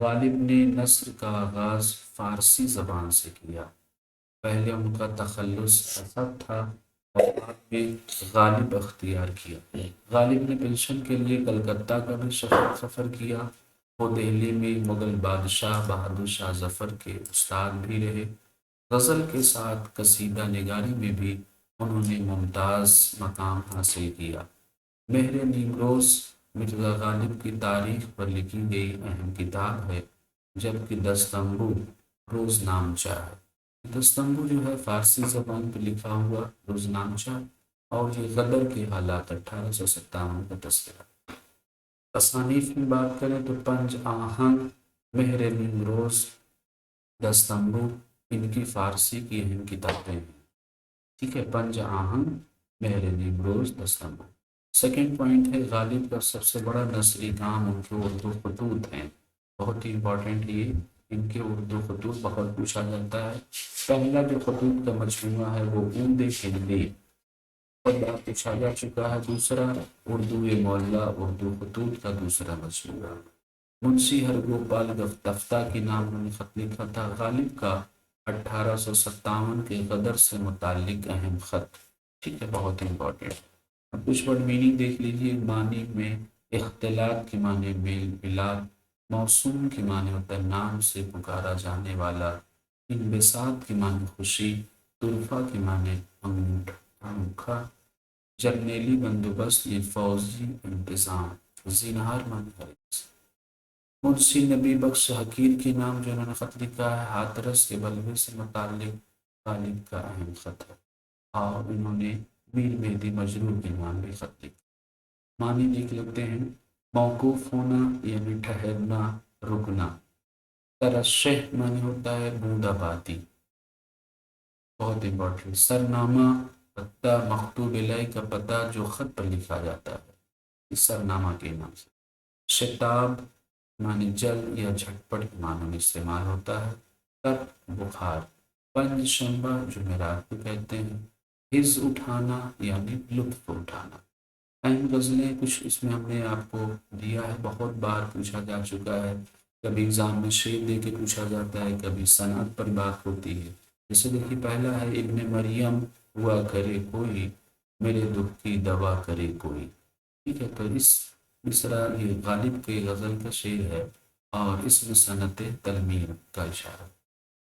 غالب نے نثر کا آغاز فارسی زبان سے کیا۔ پہلے ان کا تخلص اسد تھا اور بعد میں غالب اختیار کیا۔ غالب نے پنشن کے لیے کلکتہ کا بھی سفر کیا۔ وہ دہلی میں مغل بادشاہ بہادر شاہ ظفر کے استاد بھی رہے۔ غزل کے ساتھ قصیدہ نگاری میں بھی انہوں نے ممتاز مقام حاصل کیا۔ مہر نیمروز مرزا غالب کی تاریخ پر لکھی گئی اہم کتاب ہے، جبکہ دستمبو روزنامچہ ہے۔ دستمبو جو ہے فارسی زبان پہ لکھا ہوا روزنامچہ، اور یہ غدر کے حالات 1857 کا تذکرہ۔ تصانیف کی بات کریں تو پنج آہنگ، مہر نیمروز، دستمبو، ان کی فارسی کی اہم کتابیں ہیں۔ ٹھیک ہے، پنج آہنگ، مہر نیمروز، دستمبو۔ سیکنڈ پوائنٹ ہے غالب کا سب سے بڑا نثری کام ان کے اردو خطوط ہیں۔ بہت ہی امپورٹنٹ یہ ان کے اردو خطوط بہت پوچھا جاتا ہے۔ پہلا جو خطوط کا مجموعہ ہے وہ اود ہندی، بہت بار پوچھا جا چکا ہے۔ دوسرا اردو معلیٰ، اردو خطوط کا دوسرا مجموعہ۔ منشی ہرگوپال دفتہ کے نام انہوں نے خط لکھا تھا۔ غالب کا 1857 کے غدر سے متعلق اہم خط، ٹھیک ہے، بہت امپورٹنٹ۔ اب کچھ ورڈ میننگ دیکھ لیجیے۔ معنی میں اختلاط کے معنی میل ملاپ، موسوم کے معنی ہوتا ہے نام سے پکارا جانے والا، انبساط کے معنی خوشی، طرفہ کے معنی انوکھا، جرنیلی بندوبست یہ فوجی انتظام، زینہار معنی ہرگز۔ منشی نبی بخش حقیر کے نام جو انہوں نے خط لکھا ہے، ہاتھرس کے بلوے سے متعلق غالب کا اہم خط ہے، اور انہوں نے میر مہدی مجروح کے نام بھی خط لکھا۔ معنی دیکھ لیتے ہیں۔ موقوف ہونا یعنی ٹھہرنا، رکنا۔ ترشح معنی ہوتا ہے بوند آبادی، بہت امپورٹنٹ۔ سرنامہ، پتہ، مکتوب الیہ کا پتہ جو خط پر لکھا جاتا ہے، اس سرنامہ کے نام سے۔ شتاب معنی جل یا جھٹپٹ کے معنی میں استعمال ہوتا ہے۔ تپ، بخار۔ پنج شنبہ جمعرات کو کہتے ہیں۔ حز اٹھانا یعنی لطف اٹھانا۔ اہم غزلیں کچھ اس میں ہم نے آپ کو دیا ہے، بہت بار پوچھا جا چکا ہے۔ کبھی ایگزام میں شعر دے کے پوچھا جاتا ہے، کبھی صنعت پر بات ہوتی ہے۔ جیسے دیکھیے پہلا ہے ابن مریم ہوا کرے کوئی، میرے دکھ کی دوا کرے کوئی، ٹھیک ہے۔ تو اس طرح یہ غالب کے غزل کا شعر ہے، اور اس میں صنعت تلمیر کا اشارہ،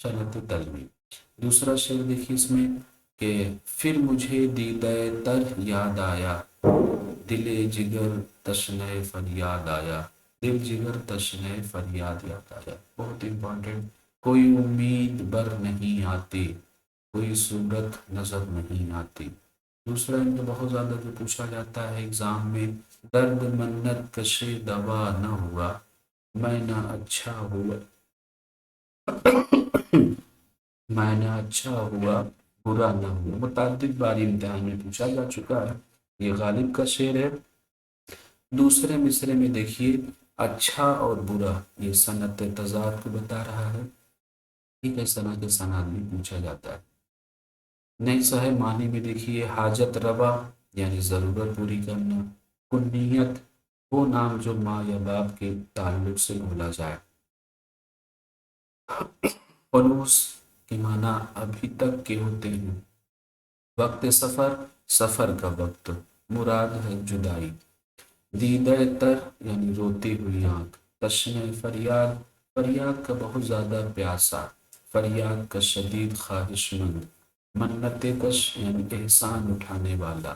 صنعت تلمیر۔ دوسرا شعر دیکھیے اس میں کہ پھر مجھے دیدہ تر یاد آیا، دل جگر تشنہ فریاد آیا، دل جگر تشنہ فریاد یاد آیا، بہت امپورٹنٹ۔ کوئی امید بر نہیں آتی، کوئی صورت نظر نہیں آتی۔ دوسرا ان کو بہت زیادہ جو پوچھا جاتا ہے ایگزام میں، درد منت کشے دوا نہ ہوا، میں نہ اچھا ہوا میں نہ اچھا ہوا برا نہ ہوا۔ متعدد بار امتحان میں پوچھا جا چکا ہے، یہ غالب کا شعر ہے۔ دوسرے مصرے میں دیکھیے اچھا اور برا، یہ صنعت تضاد کو بتا رہا ہے، ٹھیک ہے، صنعت صنعت بھی پوچھا جاتا ہے۔ نہیں صاحب معنی میں دیکھیے حاجت روا یعنی ضرورت پوری کرنا، کنیت وہ نام جو ماں یا باپ کے تعلق سے بولا جائے، فنوس کے معنی ابھی تک کے ہوتے ہیں، وقت سفر، سفر کا وقت، مراد ہے جدائی، دیدہ تر یعنی روتی ہوئی آنکھ، تشنہ فریاد، فریاد کا بہت زیادہ پیاسا، فریاد کا شدید خواہش مند، منت کش یعنی احسان اٹھانے والا،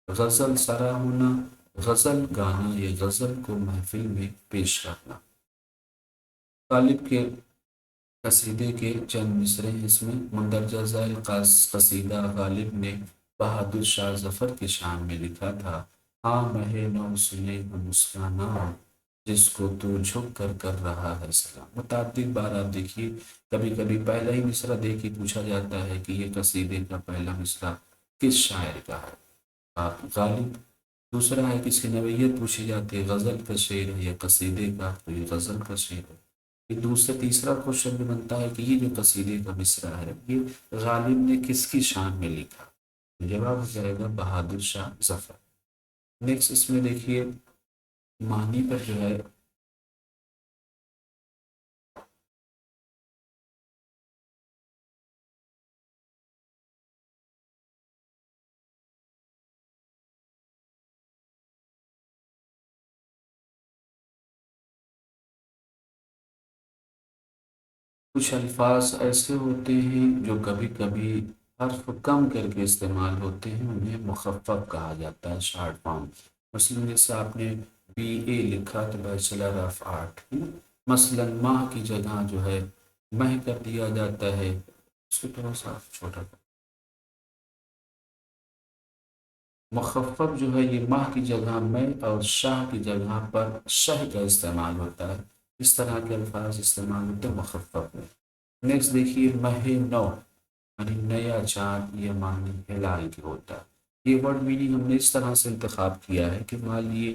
غزل سرا ہونا، غزل گانا یا غزل کو محفل میں پیش کرنا۔ غالب کے قصیدے کے چند مصرے ہیں اس میں۔ مندرجہ ذیل قصیدہ غالب نے بہادر شاہ ظفر کی شان میں لکھا تھا۔ ہاں مہے نو سنے ہم اس کا نام، جس کو تو جھک کر رہا ہے سلام۔ متعدد بار آپ دیکھیے کبھی کبھی پہلا ہی مصرع دیکھ کے پوچھا جاتا ہے کہ یہ قصیدے کا پہلا مصرع کس شاعر کا ہے، آپ غالب۔ دوسرا ہے کس کی نوعیت پوچھی جاتی ہے، غزل کا شعر ہے یا قصیدے کا، تو یہ غزل کا شعر ہے۔ یہ تیسرا کوشچن بھی بنتا ہے کہ یہ جو قصیدے کا مصرع ہے یہ غالب نے کس کی شان میں لکھا، جواب ہو جائے گا بہادر شاہ ظفر۔ نیکسٹ اس میں دیکھیے معنی پر جو ہے کچھ الفاظ ایسے ہوتے ہیں جو کبھی کبھی حرف کم کر کے استعمال ہوتے ہیں، انہیں مخفف کہا جاتا ہے، شارٹ فارم۔ مثلاً جیسے آپ نے BA لکھا تو بیچلر آف آرٹ، مثلاً ماہ کی جگہ جو ہے مہ کر دیا جاتا ہے، اس کو تھوڑا سا چھوٹا کر، مخفف جو ہے یہ ماہ کی جگہ میں اور شاہ کی جگہ پر شہ کا استعمال ہوتا ہے، اس طرح کے الفاظ استعمال ہوتے ہیں مخفف میں۔ نیکسٹ دیکھیے مہ نو، یعنی نیا چاند، یہ معنی ہلال کی ہوتا ہے۔ یہ ورڈ میننگ ہم نے اس طرح سے انتخاب کیا ہے کہ مان لیے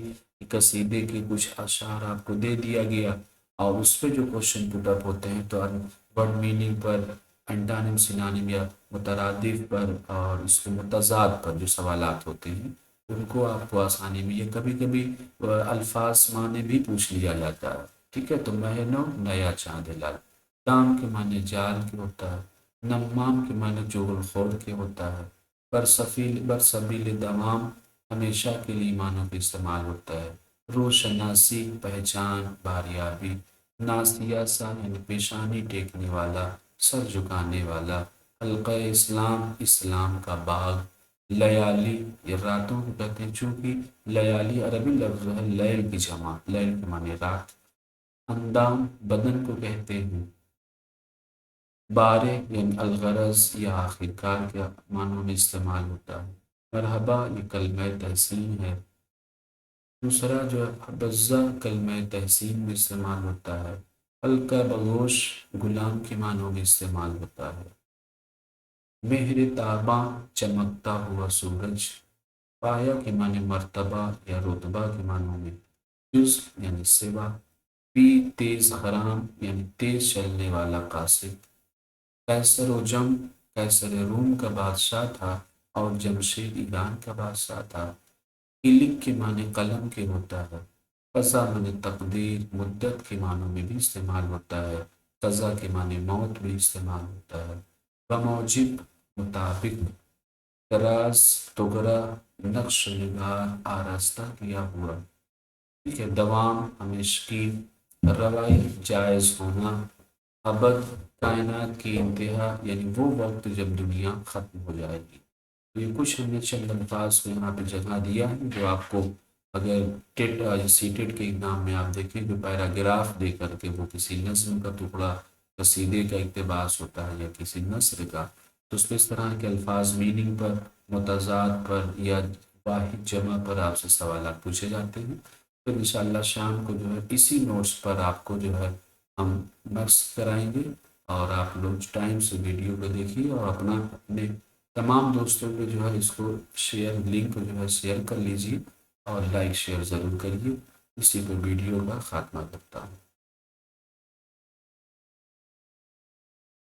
قصیدے کے کچھ اشعار آپ کو دے دیا گیا اور اس پہ جو کوشچن پٹ اپ ہوتے ہیں تو ورڈ میننگ پر، انٹانم سینانم یا مترادف پر اور اس کے متضاد پر جو سوالات ہوتے ہیں ان کو آپ کو آسانی میں، یہ کبھی کبھی الفاظ معنی بھی پوچھ لیا جاتا ہے، ٹھیک ہے۔ تو مہ نو، نیا چاند ہلال، دام کے معنی جال کے ہوتا ہے، نمام کے معنی چغل خور کے ہوتا ہے، برسبیل دوام، ہمیشہ کے لیے معنوں کا استعمال ہوتا ہے، روشناسی، پہچان، باریابی، ناسیہ سا یعنی پیشانی ٹیکنے والا، سر جھکانے والا، حلقہ اسلام، اسلام کا باغ، لیالی، یہ راتوں کو کہتے ہیں، چونکہ لیالی عربی لفظ ہے، لیل کی جمع، لیل کے معنی رات، اندام بدن کو کہتے ہیں، بارے یعنی الغرض یا آخرکار کے معنوں میں استعمال ہوتا ہے، مرحبا یہ کلمہ تحسین ہے، دوسرا جو ہے حبذا کلمہ تحسین میں استعمال ہوتا ہے، حلقہ بغوش غلام کے معنوں میں استعمال ہوتا ہے، مہر تاباں چمکتا ہوا سورج، پایا کے معنی مرتبہ یا رتبہ کے معنوں میں، جز یعنی سوا، پی تیز خرام یعنی تیز چلنے والا قاصد، قیصر و جم، قیصر روم کا بادشاہ تھا اور جمشید ایران کا بادشاہ تھا، علق کے معنی قلم کے ہوتا ہے، قضا معنی تقدیر، مدت کے معنوں میں بھی استعمال ہوتا ہے، قضا کے معنی موت بھی استعمال ہوتا ہے، بموجب مطابق، طراز تغرا نقش نگار آراستہ کیا ہوا، ٹھیک ہے، دوام ہمیشگی، روائی جائز ہونا، ابد کائنات کی انتہا یعنی وہ وقت جب دنیا ختم ہو جائے گی۔ یہ کچھ ہم نے چند الفاظ کو یہاں پہ جگہ دیا ہے جو آپ کو اگر ٹیٹ یا سی ٹیٹ کے ایگزام میں آپ دیکھیں جو پیراگراف دے کر کے وہ کسی نظم کا ٹکڑا، قصیدے کا اقتباس ہوتا ہے یا کسی نثر کا، تو اس پہ اس طرح کے الفاظ میننگ پر، متضاد پر یا واحد جمع پر آپ سے سوالات پوچھے جاتے ہیں۔ پھر انشاءاللہ شام کو جو ہے اسی نوٹس پر آپ کو جو ہے ہم مشق کرائیں گے، اور آپ لوگ ٹائم سے ویڈیو کو دیکھیے اور اپنے تمام دوستوں کو جو ہے اس کو شیئر، لنک کو جو ہے شیئر کر لیجیے اور لائک شیئر ضرور کریے۔ اسی پر ویڈیو کا خاتمہ کرتا ہوں۔